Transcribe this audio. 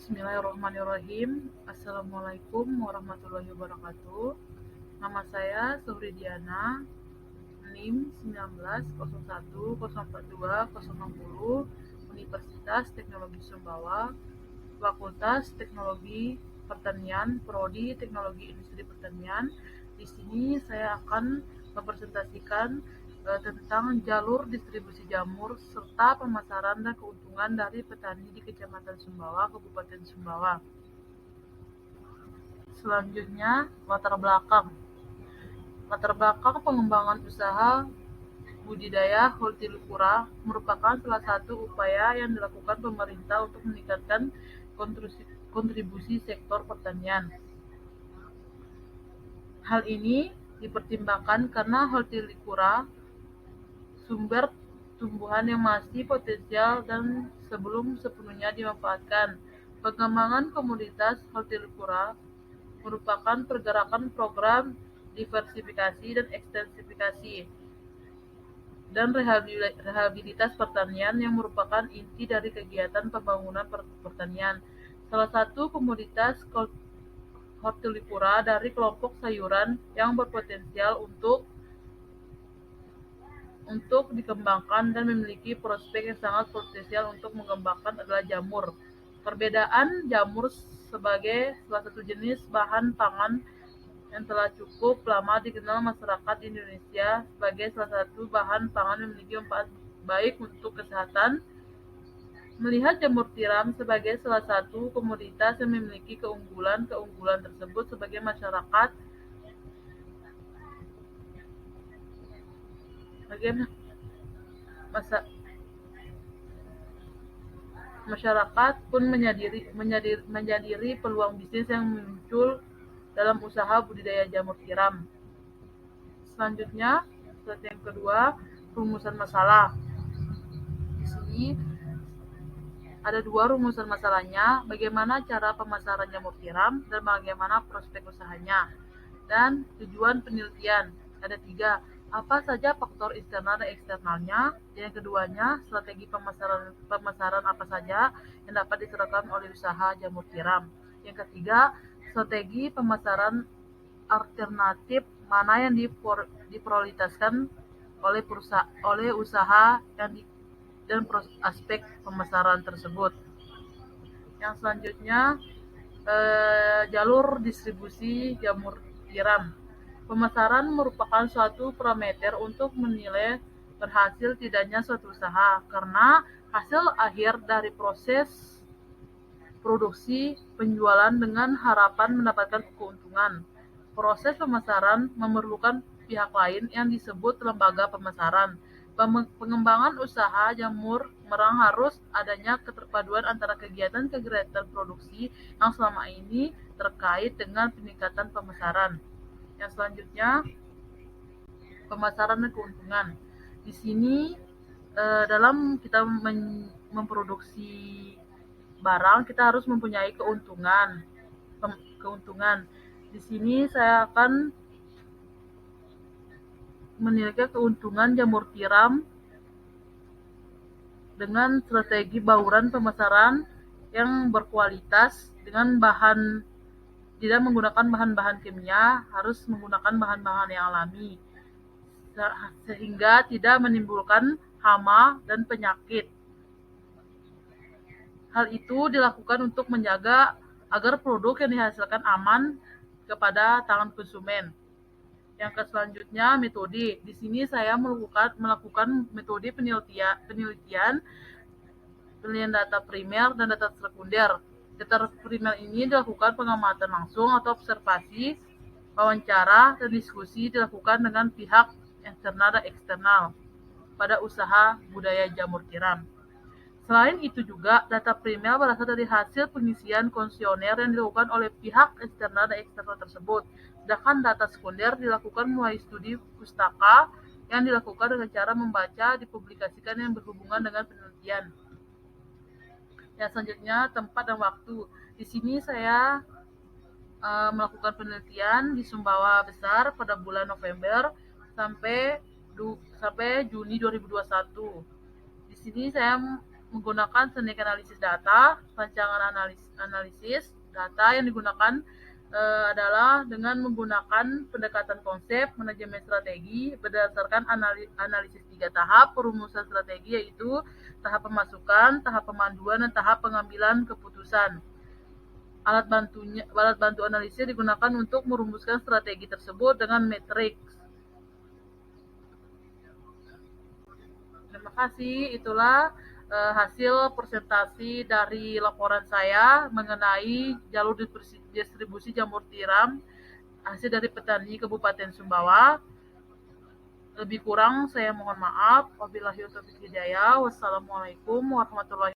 Bismillahirrahmanirrahim. Assalamualaikum warahmatullahi wabarakatuh. Nama saya Suhridiana, NIM 1901042060, Universitas Teknologi Sumbawa, Fakultas Teknologi Pertanian, Prodi Teknologi Industri Pertanian. Di sini saya akan mempresentasikan tentang jalur distribusi jamur serta pemasaran dan keuntungan dari petani di Kecamatan Sumbawa, Kabupaten Sumbawa. Selanjutnya, latar belakang. Latar belakang pengembangan usaha budidaya hortikultura merupakan salah satu upaya yang dilakukan pemerintah untuk meningkatkan kontribusi sektor pertanian. Hal ini dipertimbangkan karena hortikultura sumber tumbuhan yang masih potensial dan sebelum sepenuhnya dimanfaatkan. Pengembangan komoditas hortikultura merupakan pergerakan program diversifikasi dan ekstensifikasi dan rehabilitas pertanian yang merupakan inti dari kegiatan pembangunan pertanian. Salah satu komoditas hortikultura dari kelompok sayuran yang berpotensial untuk dikembangkan dan memiliki prospek yang sangat potensial untuk mengembangkan adalah jamur. Perbedaan jamur sebagai salah satu jenis bahan pangan yang telah cukup lama dikenal masyarakat Indonesia sebagai salah satu bahan pangan yang memiliki manfaat baik untuk kesehatan. Melihat jamur tiram sebagai salah satu komoditas yang memiliki keunggulan tersebut sebagai masyarakat pun menyadari peluang bisnis yang muncul dalam usaha budidaya jamur tiram. Selanjutnya, slide yang kedua, rumusan masalah. Di sini ada dua rumusan masalahnya, bagaimana cara pemasaran jamur tiram dan bagaimana prospek usahanya. Dan tujuan penelitian, ada 3. Apa saja faktor internal dan eksternalnya? Yang keduanya, strategi pemasaran apa saja yang dapat diterapkan oleh usaha jamur tiram. Yang ketiga, strategi pemasaran alternatif mana yang diprioritaskan oleh usaha dan aspek pemasaran tersebut. Yang selanjutnya, jalur distribusi jamur tiram. Pemasaran merupakan suatu parameter untuk menilai berhasil tidaknya suatu usaha, karena hasil akhir dari proses produksi penjualan dengan harapan mendapatkan keuntungan. Proses pemasaran memerlukan pihak lain yang disebut lembaga pemasaran. Pengembangan usaha jamur merang harus adanya keterpaduan antara kegiatan-kegiatan produksi yang selama ini terkait dengan peningkatan pemasaran. Yang selanjutnya, pemasaran dan keuntungan. Di sini dalam kita memproduksi barang, kita harus mempunyai keuntungan. Di sini saya akan menilai keuntungan jamur tiram dengan strategi bauran pemasaran yang berkualitas dengan tidak menggunakan bahan-bahan kimia, harus menggunakan bahan-bahan yang alami sehingga tidak menimbulkan hama dan penyakit. Hal itu dilakukan untuk menjaga agar produk yang dihasilkan aman kepada tangan konsumen. Yang selanjutnya, metode. Di sini saya melakukan metode penelitian data primer dan data sekunder. Data primer ini dilakukan pengamatan langsung atau observasi, wawancara, dan diskusi dilakukan dengan pihak internal dan eksternal pada usaha budaya jamur tiram. Selain itu juga, data primer berasal dari hasil pengisian kuesioner yang dilakukan oleh pihak eksternal dan eksternal tersebut. Sedangkan data sekunder dilakukan melalui studi pustaka yang dilakukan dengan cara membaca dipublikasikan yang berhubungan dengan penelitian. Yang selanjutnya, tempat dan waktu. Di sini saya melakukan penelitian di Sumbawa Besar pada bulan November sampai Juni 2021. Di sini saya menggunakan teknik analisis data, rancangan analisis data yang digunakan adalah dengan menggunakan pendekatan konsep manajemen strategi berdasarkan analisis 3 tahap perumusan strategi, yaitu tahap pemasukan, tahap pemanduan, dan tahap pengambilan keputusan. Alat bantu analisis digunakan untuk merumuskan strategi tersebut dengan matriks. Terima kasih, itulah hasil presentasi dari laporan saya mengenai jalur distribusi jamur tiram hasil dari petani Kabupaten Sumbawa. Lebih kurang saya mohon maaf. Wabillahi taufiq hidayah. Wassalamualaikum warahmatullahi